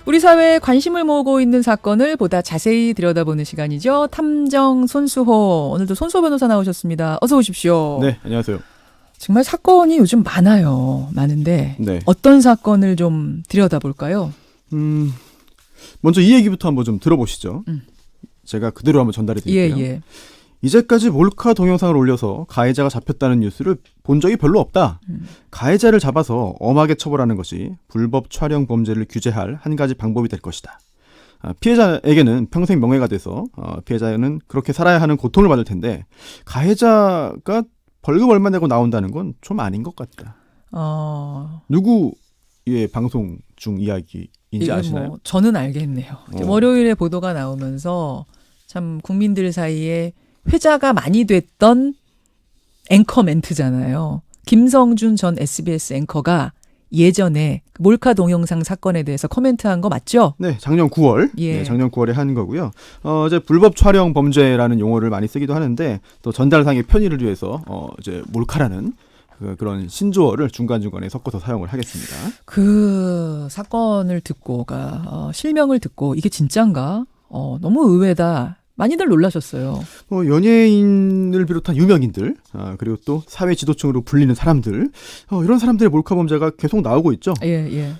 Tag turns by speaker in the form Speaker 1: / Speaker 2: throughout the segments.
Speaker 1: 우리 사회에 관심을 모으고 있는 사건을 보다 자세히 들여다보는 시간이죠. 탐정 손수호. 오늘도 손수호 변호사 나오셨습니다. 어서 오십시오.
Speaker 2: 네, 안녕하세요.
Speaker 1: 정말 사건이 요즘 많아요. 많은데
Speaker 2: 네.
Speaker 1: 어떤 사건을 좀 들여다볼까요?
Speaker 2: 먼저 이 얘기부터 한번 좀 들어보시죠. 제가 그대로 한번 전달해 드릴게요.
Speaker 1: 예.
Speaker 2: 이제까지 몰카 동영상을 올려서 가해자가 잡혔다는 뉴스를 본 적이 별로 없다. 가해자를 잡아서 엄하게 처벌하는 것이 불법 촬영 범죄를 규제할 한 가지 방법이 될 것이다. 피해자에게는 평생 명예가 돼서 피해자는 그렇게 살아야 하는 고통을 받을 텐데 가해자가 벌금 얼마 내고 나온다는 건 좀 아닌 것 같다. 누구의 방송 중 이야기인지 아시나요?
Speaker 1: 저는 알겠네요. 월요일에 보도가 나오면서 참 국민들 사이에 회자가 많이 됐던 앵커 멘트잖아요. 김성준 전 SBS 앵커가 예전에 몰카 동영상 사건에 대해서 코멘트한 거 맞죠?
Speaker 2: 네, 작년 9월.
Speaker 1: 예.
Speaker 2: 네, 작년 9월에 한 거고요. 이제 불법 촬영 범죄라는 용어를 많이 쓰기도 하는데 또 전달상의 편의를 위해서 이제 몰카라는 그런 신조어를 중간중간에 섞어서 사용을 하겠습니다.
Speaker 1: 그 사건을 듣고가 실명을 듣고 이게 진짠가? 너무 의외다. 많이들 놀라셨어요.
Speaker 2: 연예인을 비롯한 유명인들, 그리고 또 사회 지도층으로 불리는 사람들, 이런 사람들의 몰카 범죄가 계속 나오고 있죠.
Speaker 1: 예.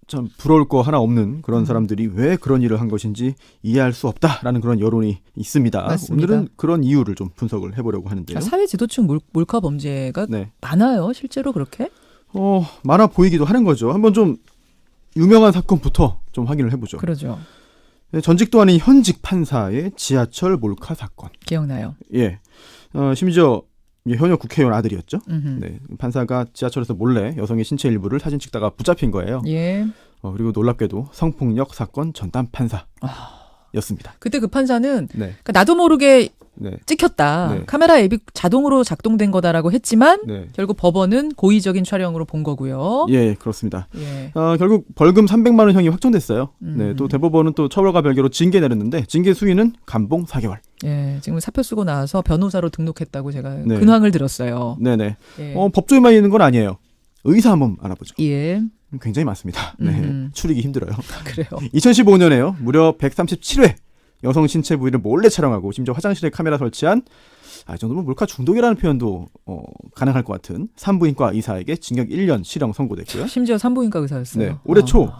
Speaker 2: 참 부러울 거 하나 없는 그런 사람들이 왜 그런 일을 한 것인지 이해할 수 없다라는 그런 여론이 있습니다.
Speaker 1: 맞습니다.
Speaker 2: 오늘은 그런 이유를 좀 분석을 해보려고 하는데요.
Speaker 1: 사회 지도층 몰카 범죄가 많아요. 실제로 그렇게?
Speaker 2: 많아 보이기도 하는 거죠. 한번 좀 유명한 사건부터 좀 확인을 해보죠.
Speaker 1: 그러죠.
Speaker 2: 전직도 아닌 현직 판사의 지하철 몰카 사건.
Speaker 1: 기억나요.
Speaker 2: 예. 심지어 현역 국회의원 아들이었죠. 네, 판사가 지하철에서 몰래 여성의 신체 일부를 사진 찍다가 붙잡힌 거예요.
Speaker 1: 예.
Speaker 2: 그리고 놀랍게도 성폭력 사건 전담 판사였습니다.
Speaker 1: 그때 그 판사는 그러니까 나도 모르게 찍혔다. 카메라 앱이 자동으로 작동된 거다라고 했지만 결국 법원은 고의적인 촬영으로 본 거고요.
Speaker 2: 예, 그렇습니다.
Speaker 1: 예.
Speaker 2: 결국 벌금 300만 원 형이 확정됐어요. 네, 또 대법원은 또 처벌과 별개로 징계 내렸는데 징계 수위는 감봉 4개월.
Speaker 1: 예, 지금 사표 쓰고 나서 변호사로 등록했다고 제가 근황을 들었어요.
Speaker 2: 네네.
Speaker 1: 예.
Speaker 2: 법조에만 있는 건 아니에요. 의사 한번 알아보죠.
Speaker 1: 예.
Speaker 2: 굉장히 많습니다. 네, 추리기 힘들어요.
Speaker 1: 그래요.
Speaker 2: 2015년에요. 무려 137회 여성 신체 부위를 몰래 촬영하고 심지어 화장실에 카메라 설치한 이 정도면 몰카 중독이라는 표현도 가능할 것 같은 산부인과 의사에게 징역 1년 실형 선고됐고요.
Speaker 1: 심지어 산부인과 의사였어요.
Speaker 2: 네, 올해 초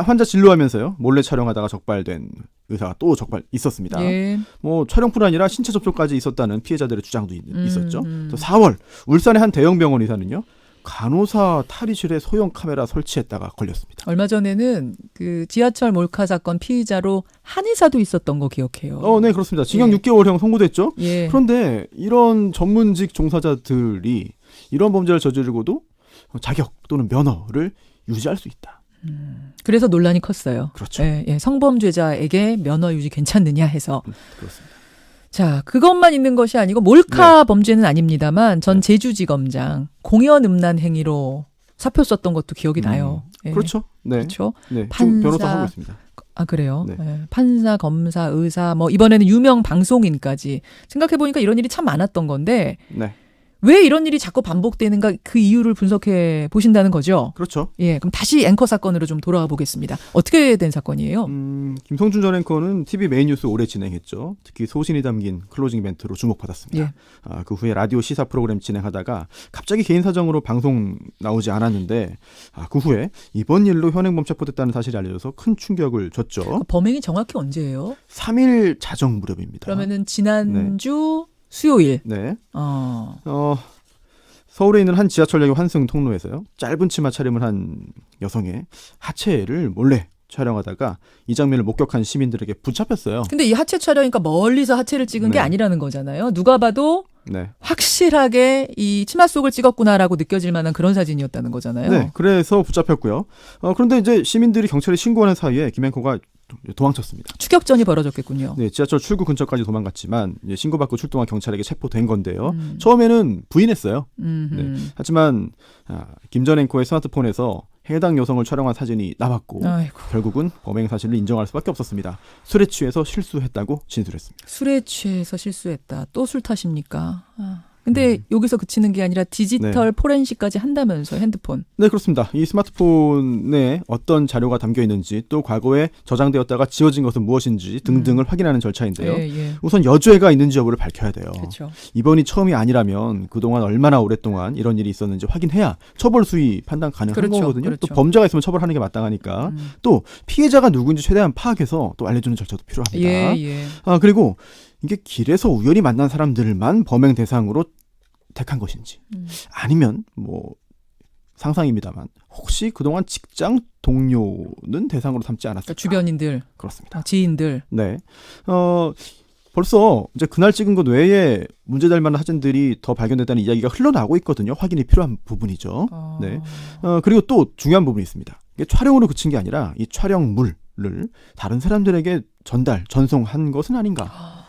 Speaker 2: 환자 진료하면서요 몰래 촬영하다가 적발된 의사가 또 있었습니다.
Speaker 1: 예.
Speaker 2: 촬영뿐 아니라 신체 접촉까지 있었다는 피해자들의 주장도 있었죠. 또 4월 울산의 한 대형 병원 의사는요 간호사 탈의실에 소형 카메라 설치했다가 걸렸습니다.
Speaker 1: 얼마 전에는 그 지하철 몰카 사건 피의자로 한의사도 있었던 거 기억해요.
Speaker 2: 네, 그렇습니다. 징역 6개월형 선고됐죠.
Speaker 1: 예.
Speaker 2: 그런데 이런 전문직 종사자들이 이런 범죄를 저지르고도 자격 또는 면허를 유지할 수 있다.
Speaker 1: 그래서 논란이 컸어요.
Speaker 2: 그렇죠.
Speaker 1: 예, 성범죄자에게 면허 유지 괜찮느냐 해서.
Speaker 2: 그렇습니다.
Speaker 1: 자, 그것만 있는 것이 아니고 몰카 범죄는 아닙니다만 전 제주지검장 공연 음란 행위로 사표 썼던 것도 기억이 나요. 예.
Speaker 2: 그렇죠. 네.
Speaker 1: 그렇죠.
Speaker 2: 네.
Speaker 1: 판사,
Speaker 2: 변호사 하고 있습니다.
Speaker 1: 그래요?
Speaker 2: 네.
Speaker 1: 예. 판사, 검사, 의사, 이번에는 유명 방송인까지 생각해보니까 이런 일이 참 많았던 건데
Speaker 2: 네.
Speaker 1: 왜 이런 일이 자꾸 반복되는가 그 이유를 분석해 보신다는 거죠?
Speaker 2: 그렇죠.
Speaker 1: 예, 그럼 다시 앵커 사건으로 좀 돌아와 보겠습니다. 어떻게 된 사건이에요?
Speaker 2: 김성준 전 앵커는 TV 메인 뉴스 오래 진행했죠. 특히 소신이 담긴 클로징 멘트로 주목받았습니다.
Speaker 1: 예.
Speaker 2: 그 후에 라디오 시사 프로그램 진행하다가 갑자기 개인 사정으로 방송 나오지 않았는데 그 후에 이번 일로 현행범 체포됐다는 사실이 알려져서 큰 충격을 줬죠.
Speaker 1: 그 범행이 정확히 언제예요?
Speaker 2: 3일 자정 무렵입니다.
Speaker 1: 그러면은 지난주 수요일.
Speaker 2: 네. 서울에 있는 한 지하철역 환승 통로에서요. 짧은 치마 차림을 한 여성의 하체를 몰래 촬영하다가 이 장면을 목격한 시민들에게 붙잡혔어요.
Speaker 1: 근데 이 하체 촬영이니까 멀리서 하체를 찍은 게 아니라는 거잖아요. 누가 봐도 확실하게 이 치마 속을 찍었구나라고 느껴질 만한 그런 사진이었다는 거잖아요.
Speaker 2: 네, 그래서 붙잡혔고요. 그런데 이제 시민들이 경찰에 신고하는 사이에 김 앵커가 도망쳤습니다.
Speaker 1: 추격전이 벌어졌겠군요.
Speaker 2: 네, 지하철 출구 근처까지 도망갔지만 이제 신고받고 출동한 경찰에게 체포된 건데요. 처음에는 부인했어요. 네, 하지만 김 전 앵커의 스마트폰에서 해당 여성을 촬영한 사진이 나왔고 결국은 범행 사실을 인정할 수밖에 없었습니다. 술에 취해서 실수했다고 진술했습니다.
Speaker 1: 술에 취해서 실수했다. 또 술 탓입니까? 근데 여기서 그치는 게 아니라 디지털 포렌식까지 한다면서 핸드폰.
Speaker 2: 네, 그렇습니다. 이 스마트폰에 어떤 자료가 담겨 있는지 또 과거에 저장되었다가 지워진 것은 무엇인지 등등을 확인하는 절차인데요.
Speaker 1: 예.
Speaker 2: 우선 여죄가 있는지 여부를 밝혀야 돼요.
Speaker 1: 그렇죠.
Speaker 2: 이번이 처음이 아니라면 그동안 얼마나 오랫동안 이런 일이 있었는지 확인해야 처벌 수위 판단 가능한
Speaker 1: 그렇죠.
Speaker 2: 거거든요.
Speaker 1: 그렇죠.
Speaker 2: 또 범죄가 있으면 처벌하는 게 마땅하니까. 또 피해자가 누구인지 최대한 파악해서 또 알려주는 절차도 필요합니다.
Speaker 1: 예.
Speaker 2: 그리고 이게 길에서 우연히 만난 사람들만 범행 대상으로 택한 것인지 아니면 뭐 상상입니다만 혹시 그동안 직장 동료는 대상으로 삼지 않았을까?
Speaker 1: 그러니까 주변인들,
Speaker 2: 그렇습니다.
Speaker 1: 지인들.
Speaker 2: 네. 벌써 이제 그날 찍은 것 외에 문제될 만한 사진들이 더 발견됐다는 이야기가 흘러나오고 있거든요. 확인이 필요한 부분이죠. 네. 그리고 또 중요한 부분이 있습니다. 이게 촬영으로 그친 게 아니라 이 촬영물을 다른 사람들에게 전송한 것은 아닌가.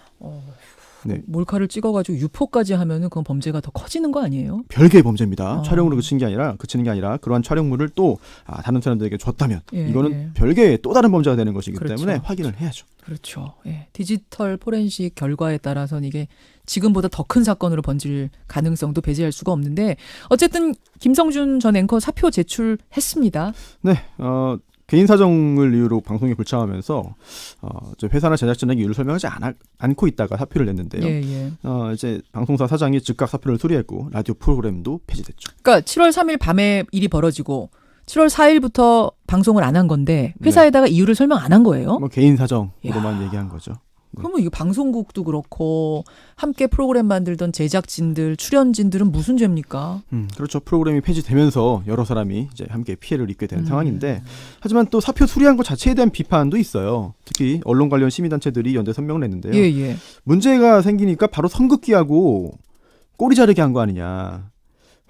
Speaker 2: 네.
Speaker 1: 몰카를 찍어가지고 유포까지 하면은 그건 범죄가 더 커지는 거 아니에요?
Speaker 2: 별개의 범죄입니다. 촬영으로 그치는 게 아니라 그러한 촬영물을 또 다른 사람들에게 줬다면 이거는 별개의 또 다른 범죄가 되는 것이기 때문에 확인을 해야죠.
Speaker 1: 그렇죠. 예. 디지털 포렌식 결과에 따라서는 이게 지금보다 더 큰 사건으로 번질 가능성도 배제할 수가 없는데 어쨌든 김성준 전 앵커 사표 제출했습니다.
Speaker 2: 네. 개인 사정을 이유로 방송에 불참하면서 저 회사나 제작진에게 이유를 설명하지 않고 있다가 사표를 냈는데요. 이제 방송사 사장이 즉각 사표를 수리했고 라디오 프로그램도 폐지됐죠.
Speaker 1: 그러니까 7월 3일 밤에 일이 벌어지고 7월 4일부터 방송을 안 한 건데 회사에다가 이유를 설명 안 한 거예요?
Speaker 2: 뭐 개인 사정으로만 얘기한 거죠.
Speaker 1: 그러면 이거 방송국도 그렇고 함께 프로그램 만들던 제작진들, 출연진들은 무슨 죄입니까?
Speaker 2: 그렇죠. 프로그램이 폐지되면서 여러 사람이 이제 함께 피해를 입게 되는 상황인데 하지만 또 사표 수리한 것 자체에 대한 비판도 있어요. 특히 언론 관련 시민단체들이 연대 성명을 냈는데요. 문제가 생기니까 바로 선긋기하고 꼬리 자르게 한 거 아니냐.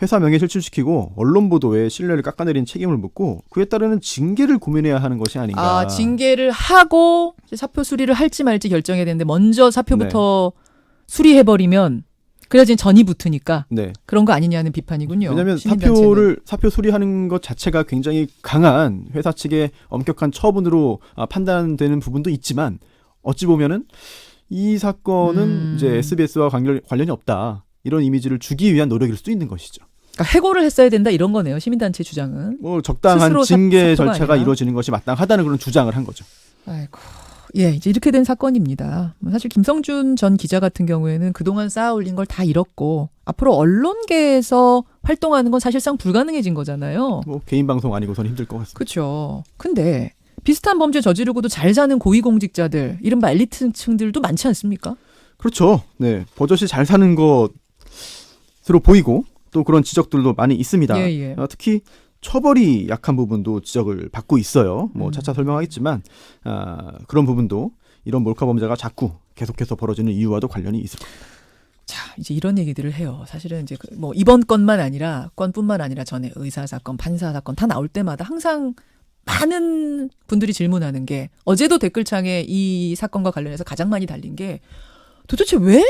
Speaker 2: 회사 명예 실추시키고 언론 보도에 신뢰를 깎아내린 책임을 묻고 그에 따르는 징계를 고민해야 하는 것이 아닌가.
Speaker 1: 징계를 하고 사표 수리를 할지 말지 결정해야 되는데 먼저 사표부터 수리해버리면 그래야지 전이 붙으니까 그런 거 아니냐는 비판이군요.
Speaker 2: 왜냐하면 사표 수리하는 것 자체가 굉장히 강한 회사 측의 엄격한 처분으로 판단되는 부분도 있지만 어찌 보면은 이 사건은 이제 SBS와 관련이 없다. 이런 이미지를 주기 위한 노력일 수도 있는 것이죠.
Speaker 1: 그러니까 해고를 했어야 된다 이런 거네요. 시민단체 주장은.
Speaker 2: 뭐 적당한 징계 절차가 이루어지는 것이 마땅하다는 그런 주장을 한 거죠.
Speaker 1: 아이고. 예, 이제 이렇게 된 사건입니다. 사실 김성준 전 기자 같은 경우에는 그동안 쌓아올린 걸 다 잃었고 앞으로 언론계에서 활동하는 건 사실상 불가능해진 거잖아요.
Speaker 2: 뭐 개인 방송 아니고선 힘들 것 같습니다.
Speaker 1: 그렇죠. 근데 비슷한 범죄 저지르고도 잘 사는 고위공직자들, 이른바 엘리트층들도 많지 않습니까?
Speaker 2: 그렇죠. 네, 버젓이 잘 사는 것으로 보이고 또 그런 지적들도 많이 있습니다. 특히 처벌이 약한 부분도 지적을 받고 있어요. 뭐 차차 설명하겠지만 그런 부분도 이런 몰카 범죄가 자꾸 계속해서 벌어지는 이유와도 관련이 있을 겁니다.
Speaker 1: 자, 이제 이런 얘기들을 해요. 사실은 이제 뭐 이번 건뿐만 아니라 전에 의사 사건, 판사 사건 다 나올 때마다 항상 많은 분들이 질문하는 게 어제도 댓글창에 이 사건과 관련해서 가장 많이 달린 게 도대체 왜?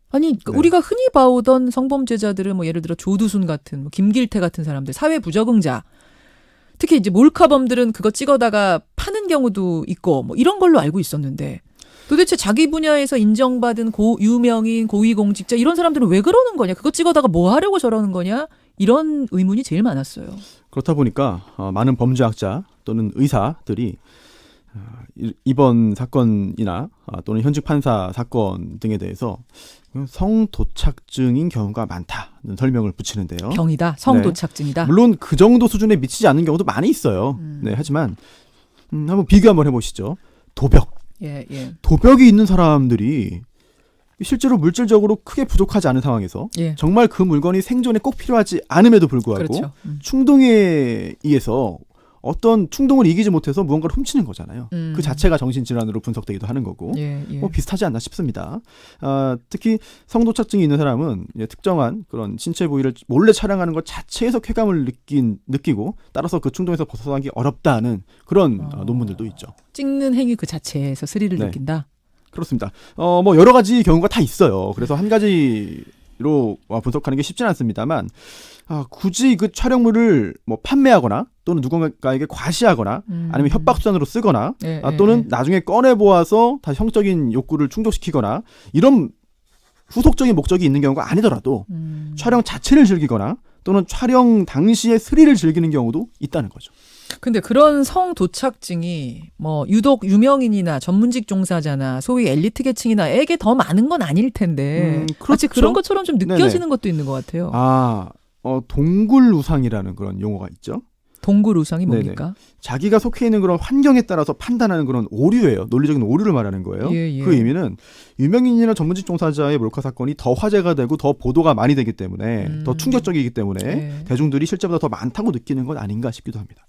Speaker 1: 아니 우리가 흔히 봐오던 성범죄자들은 뭐 예를 들어 조두순 같은 뭐 김길태 같은 사람들 사회 부적응자 특히 이제 몰카범들은 그거 찍어다가 파는 경우도 있고 뭐 이런 걸로 알고 있었는데 도대체 자기 분야에서 인정받은 유명인 고위공직자 이런 사람들은 왜 그러는 거냐 그거 찍어다가 뭐 하려고 저러는 거냐 이런 의문이 제일 많았어요.
Speaker 2: 그렇다 보니까 많은 범죄학자 또는 의사들이 이번 사건이나 또는 현직 판사 사건 등에 대해서 성도착증인 경우가 많다는 설명을 붙이는데요.
Speaker 1: 경이다. 성도착증이다.
Speaker 2: 물론 그 정도 수준에 미치지 않는 경우도 많이 있어요. 하지만 한번 비교 한번 해보시죠. 도벽. 도벽이 있는 사람들이 실제로 물질적으로 크게 부족하지 않은 상황에서 정말 그 물건이 생존에 꼭 필요하지 않음에도 불구하고 충동에 의해서 어떤 충동을 이기지 못해서 무언가를 훔치는 거잖아요. 그 자체가 정신질환으로 분석되기도 하는 거고 뭐 비슷하지 않나 싶습니다. 특히 성도착증이 있는 사람은 특정한 그런 신체 부위를 몰래 촬영하는 것 자체에서 쾌감을 느끼고 따라서 그 충동에서 벗어나기 어렵다는 그런 논문들도 있죠.
Speaker 1: 찍는 행위 그 자체에서 스릴을 느낀다?
Speaker 2: 그렇습니다. 뭐 여러 가지 경우가 다 있어요. 그래서 한 가지로 분석하는 게 쉽지는 않습니다만 굳이 그 촬영물을 뭐 판매하거나 또는 누군가에게 과시하거나 아니면 협박수단으로 쓰거나 또는 나중에 꺼내보아서 다시 성적인 욕구를 충족시키거나 이런 후속적인 목적이 있는 경우가 아니더라도 촬영 자체를 즐기거나 또는 촬영 당시의 스릴을 즐기는 경우도 있다는 거죠.
Speaker 1: 근데 그런 성 도착증이 뭐 유독 유명인이나 전문직 종사자나 소위 엘리트 계층이나에게 더 많은 건 아닐 텐데
Speaker 2: 그렇죠.
Speaker 1: 마치 그런 것처럼 좀 느껴지는
Speaker 2: 네네.
Speaker 1: 것도 있는 것 같아요.
Speaker 2: 동굴우상이라는 그런 용어가 있죠.
Speaker 1: 동굴우상이 뭡니까?
Speaker 2: 자기가 속해 있는 그런 환경에 따라서 판단하는 그런 오류예요. 논리적인 오류를 말하는 거예요.
Speaker 1: 예.
Speaker 2: 그 의미는 유명인이나 전문직 종사자의 몰카 사건이 더 화제가 되고 더 보도가 많이 되기 때문에 더 충격적이기 때문에
Speaker 1: 예.
Speaker 2: 대중들이 실제보다 더 많다고 느끼는 건 아닌가 싶기도 합니다.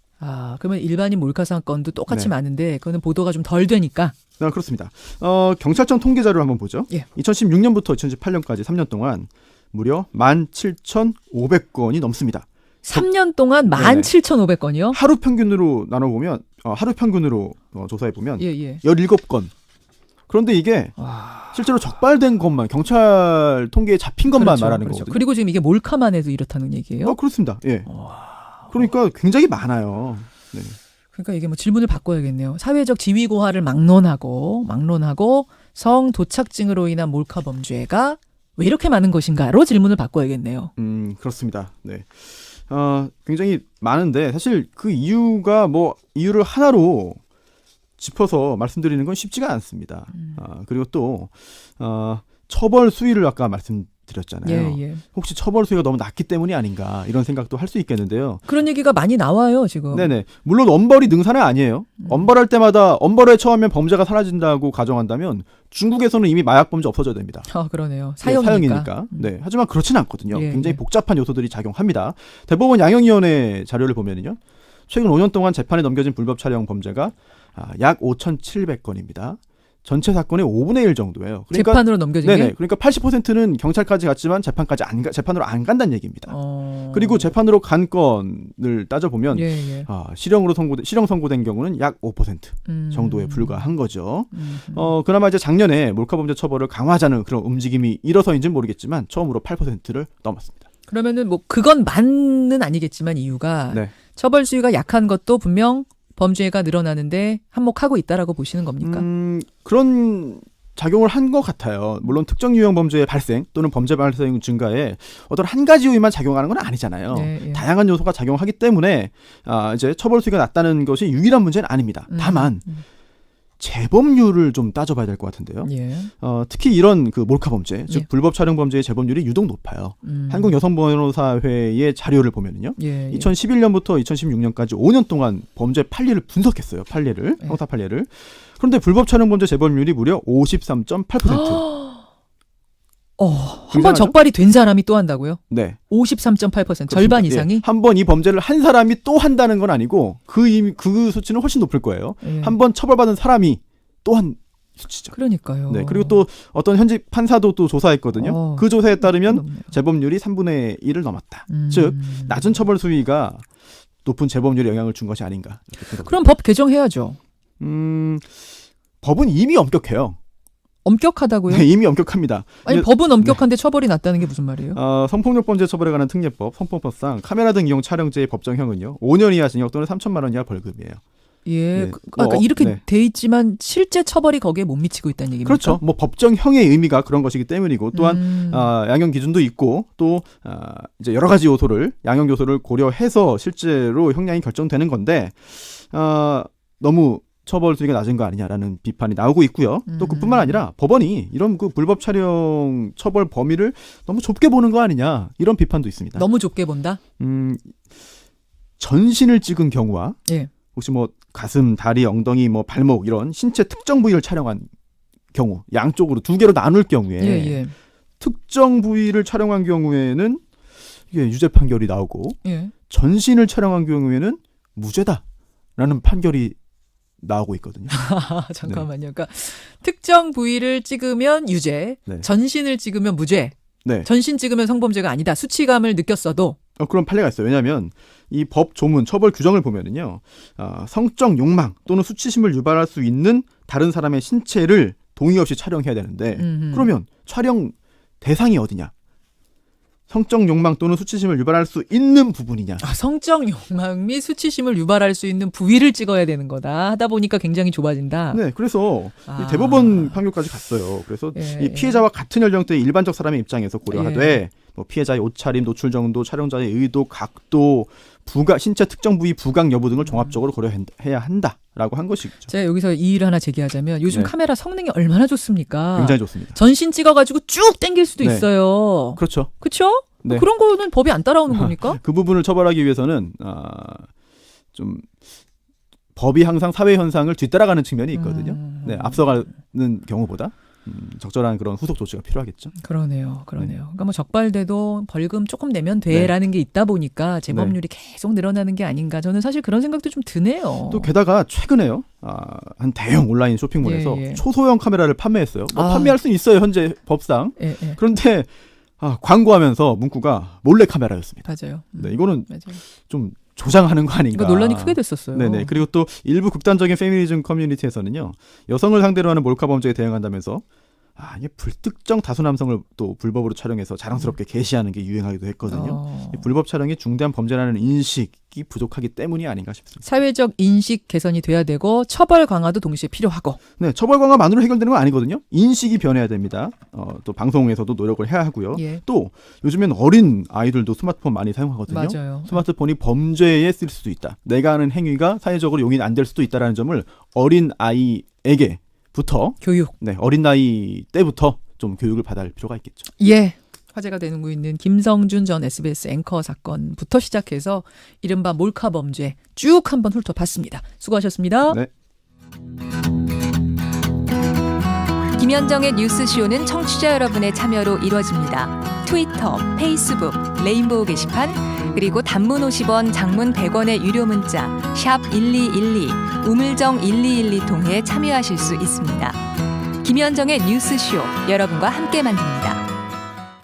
Speaker 1: 그러면 일반인 몰카 사건도 똑같이
Speaker 2: 네.
Speaker 1: 많은데 그거는 보도가 좀 덜 되니까.
Speaker 2: 그렇습니다. 경찰청 통계 자료를 한번 보죠.
Speaker 1: 예.
Speaker 2: 2016년부터 2018년까지 3년 동안 무려 17,500건이 넘습니다.
Speaker 1: 3년 동안
Speaker 2: 네네.
Speaker 1: 17,500건이요?
Speaker 2: 하루 평균으로 나눠보면 하루 평균으로 조사해보면
Speaker 1: 예.
Speaker 2: 17건. 그런데 이게 실제로 적발된 것만 경찰 통계에 잡힌 것만
Speaker 1: 그렇죠,
Speaker 2: 말하는
Speaker 1: 그렇죠.
Speaker 2: 거거든요.
Speaker 1: 그리고 지금 이게 몰카만 해도 이렇다는 얘기예요?
Speaker 2: 그렇습니다. 예. 그러니까 굉장히 많아요. 네.
Speaker 1: 그러니까 이게 뭐 질문을 바꿔야겠네요. 사회적 지위 고하를 막론하고 성 도착증으로 인한 몰카 범죄가 왜 이렇게 많은 것인가로 질문을 바꿔야겠네요.
Speaker 2: 그렇습니다. 네. 굉장히 많은데 사실 그 이유를 하나로 짚어서 말씀드리는 건 쉽지가 않습니다. 그리고 또 처벌 수위를 아까 말씀드렸잖아요.
Speaker 1: 예.
Speaker 2: 혹시 처벌 수위가 너무 낮기 때문이 아닌가 이런 생각도 할 수 있겠는데요.
Speaker 1: 그런 얘기가 많이 나와요, 지금.
Speaker 2: 네네. 물론 엄벌이 능사는 아니에요. 엄벌할 때마다 엄벌에 처하면 범죄가 사라진다고 가정한다면 중국에서는 이미 마약 범죄 없어져야 됩니다.
Speaker 1: 그러네요.
Speaker 2: 네,
Speaker 1: 사형이니까.
Speaker 2: 사형이니까. 네. 하지만 그렇지는 않거든요.
Speaker 1: 예,
Speaker 2: 굉장히
Speaker 1: 예.
Speaker 2: 복잡한 요소들이 작용합니다. 대법원 양형위원회 자료를 보면요. 최근 5년 동안 재판에 넘겨진 불법 촬영 범죄가 약 5,700건입니다. 전체 사건의 5분의 1 정도예요. 그러니까,
Speaker 1: 재판으로 넘겨진
Speaker 2: 네네.
Speaker 1: 게?
Speaker 2: 그러니까 80%는 경찰까지 갔지만 재판으로 안 간다는 얘기입니다. 그리고 재판으로 간 건을 따져보면
Speaker 1: 예.
Speaker 2: 실형 선고된 경우는 약 5% 정도에 불과한 거죠. 그나마 이제 작년에 몰카범죄 처벌을 강화하자는 그런 움직임이 일어서인지는 모르겠지만 처음으로 8%를 넘었습니다.
Speaker 1: 그러면은 뭐 그건 맞는 아니겠지만 이유가
Speaker 2: 네.
Speaker 1: 처벌 수위가 약한 것도 분명 범죄가 늘어나는데 한몫하고 있다라고 보시는 겁니까?
Speaker 2: 그런 작용을 한 것 같아요. 물론 특정 유형 범죄의 발생 또는 범죄 발생 증가에 어떤 한 가지 요인만 작용하는 건 아니잖아요.
Speaker 1: 네.
Speaker 2: 다양한 요소가 작용하기 때문에 이제 처벌 수위가 낮다는 것이 유일한 문제는 아닙니다. 다만 재범률을 좀 따져봐야 될 것 같은데요.
Speaker 1: 예.
Speaker 2: 특히 이런 그 몰카 범죄, 즉
Speaker 1: 예.
Speaker 2: 불법 촬영 범죄의 재범률이 유독 높아요. 한국 여성 변호사회의 자료를 보면은요.
Speaker 1: 예.
Speaker 2: 2011년부터 2016년까지 5년 동안 범죄 판례를 분석했어요. 형사 판례를. 그런데 불법 촬영 범죄 재범률이 무려 53.8%.
Speaker 1: 한 번 적발이 된 사람이 또 한다고요?
Speaker 2: 네.
Speaker 1: 53.8%. 절반 이상이?
Speaker 2: 한 번 이 범죄를 한 사람이 또 한다는 건 아니고 그 수치는 훨씬 높을 거예요.
Speaker 1: 예.
Speaker 2: 한 번 처벌받은 사람이 또 한 수치죠.
Speaker 1: 그러니까요.
Speaker 2: 네. 그리고 또 어떤 현직 판사도 또 조사했거든요. 그 조사에 따르면
Speaker 1: 높네요.
Speaker 2: 재범률이 3분의 1을 넘었다. 즉 낮은 처벌 수위가 높은 재범률에 영향을 준 것이 아닌가. 이렇게 생각합니다.
Speaker 1: 그럼 법 개정해야죠.
Speaker 2: 법은 이미 엄격해요.
Speaker 1: 엄격하다고요?
Speaker 2: 네, 이미 엄격합니다.
Speaker 1: 아니 법은 엄격한데 처벌이 낮다는 게 무슨 말이에요?
Speaker 2: 성폭력 범죄 처벌에 관한 특례법, 성폭법상 카메라 등 이용 촬영죄의 법정형은요. 5년 이하 징역 또는 3천만 원 이하 벌금이에요.
Speaker 1: 예.
Speaker 2: 네.
Speaker 1: 그러니까 이렇게
Speaker 2: 네.
Speaker 1: 돼 있지만 실제 처벌이 거기에 못 미치고 있다는 얘기입니까?
Speaker 2: 그렇죠. 뭐 법정형의 의미가 그런 것이기 때문이고 또한 양형 기준도 있고 또 이제 여러 가지 양형 요소를 고려해서 실제로 형량이 결정되는 건데 너무 처벌 수위가 낮은 거 아니냐라는 비판이 나오고 있고요. 또 그뿐만 아니라 법원이 이런 그 불법 촬영 처벌 범위를 너무 좁게 보는 거 아니냐 이런 비판도 있습니다.
Speaker 1: 너무 좁게 본다?
Speaker 2: 전신을 찍은 경우와
Speaker 1: 예.
Speaker 2: 혹시 뭐 가슴, 다리, 엉덩이, 뭐 발목 이런 신체 특정 부위를 촬영한 경우 양쪽으로 두 개로 나눌 경우에
Speaker 1: 예.
Speaker 2: 특정 부위를 촬영한 경우에는 이게 유죄 판결이 나오고
Speaker 1: 예.
Speaker 2: 전신을 촬영한 경우에는 무죄다라는 판결이 나오고 있거든요.
Speaker 1: 잠깐만요. 그러니까 특정 부위를 찍으면 유죄,
Speaker 2: 네.
Speaker 1: 전신을 찍으면 무죄.
Speaker 2: 네.
Speaker 1: 전신 찍으면 성범죄가 아니다. 수치감을 느꼈어도
Speaker 2: 그런 판례가 있어요. 왜냐하면 이 법 조문 처벌 규정을 보면은요, 성적 욕망 또는 수치심을 유발할 수 있는 다른 사람의 신체를 동의 없이 촬영해야 되는데 그러면 촬영 대상이 어디냐? 성적 욕망 또는 수치심을 유발할 수 있는 부분이냐.
Speaker 1: 성적 욕망 및 수치심을 유발할 수 있는 부위를 찍어야 되는 거다. 하다 보니까 굉장히 좁아진다.
Speaker 2: 네, 그래서 이 대법원 판결까지 갔어요. 그래서 이 피해자와 같은 연령대의 일반적 사람의 입장에서 고려하되 뭐 피해자의 옷차림, 노출 정도, 촬영자의 의도, 각도, 신체 특정 부위 부각 여부 등을 종합적으로 고려해야 한다라고 한 것이죠.
Speaker 1: 제가 여기서 이의를 하나 제기하자면 요즘
Speaker 2: 네.
Speaker 1: 카메라 성능이 얼마나 좋습니까?
Speaker 2: 굉장히 좋습니다.
Speaker 1: 전신 찍어가지고 쭉 당길 수도
Speaker 2: 네.
Speaker 1: 있어요.
Speaker 2: 그렇죠.
Speaker 1: 그렇죠?
Speaker 2: 네.
Speaker 1: 그런 거는 법이 안 따라오는 겁니까?
Speaker 2: 그 부분을 처벌하기 위해서는 좀 법이 항상 사회 현상을 뒤따라가는 측면이 있거든요. 네, 앞서가는 경우보다 적절한 그런 후속 조치가 필요하겠죠.
Speaker 1: 그러네요. 그러니까 뭐 적발돼도 벌금 조금 내면 돼라는 게 있다 보니까 재범률이 계속 늘어나는 게 아닌가. 저는 사실 그런 생각도 좀 드네요.
Speaker 2: 또 게다가 최근에요. 한 대형 온라인 쇼핑몰에서 초소형 카메라를 판매했어요. 판매할 수는 있어요. 현재 법상. 그런데 광고하면서 문구가 몰래 카메라였습니다.
Speaker 1: 맞아요.
Speaker 2: 네, 이거는
Speaker 1: 맞아요.
Speaker 2: 좀 조장하는 거 아닌가.
Speaker 1: 이거 논란이 크게 됐었어요.
Speaker 2: 네네. 그리고 또 일부 극단적인 페미니즘 커뮤니티에서는요, 여성을 상대로 하는 몰카 범죄에 대응한다면서 이게 불특정 다수 남성을 또 불법으로 촬영해서 자랑스럽게 게시하는 게 유행하기도 했거든요. 이 불법 촬영이 중대한 범죄라는 인식이 부족하기 때문이 아닌가 싶습니다.
Speaker 1: 사회적 인식 개선이 돼야 되고 처벌 강화도 동시에 필요하고.
Speaker 2: 네, 처벌 강화만으로 해결되는 건 아니거든요. 인식이 변해야 됩니다. 또 방송에서도 노력을 해야 하고요. 또 요즘엔 어린 아이들도 스마트폰 많이 사용하거든요.
Speaker 1: 맞아요.
Speaker 2: 스마트폰이 범죄에 쓸 수도 있다. 내가 하는 행위가 사회적으로 용인 안 될 수도 있다라는 점을 어린 아이에게 교육. 네, 어린 나이 때부터 좀 교육을 받아야 할 필요가 있겠죠.
Speaker 1: 예. 화제가 되고 있는 김성준 전 SBS 앵커 사건부터 시작해서 이른바 몰카 범죄 쭉 한번 훑어봤습니다. 수고하셨습니다.
Speaker 2: 네.
Speaker 3: 김현정의 뉴스쇼는 청취자 여러분의 참여로 이루어집니다. 트위터, 페이스북, 레인보우 게시판, 그리고 단문 50원, 장문 100원의 유료 문자 샵 1212, 우물정 1212 통해 참여하실 수 있습니다. 김현정의 뉴스쇼, 여러분과 함께 만듭니다.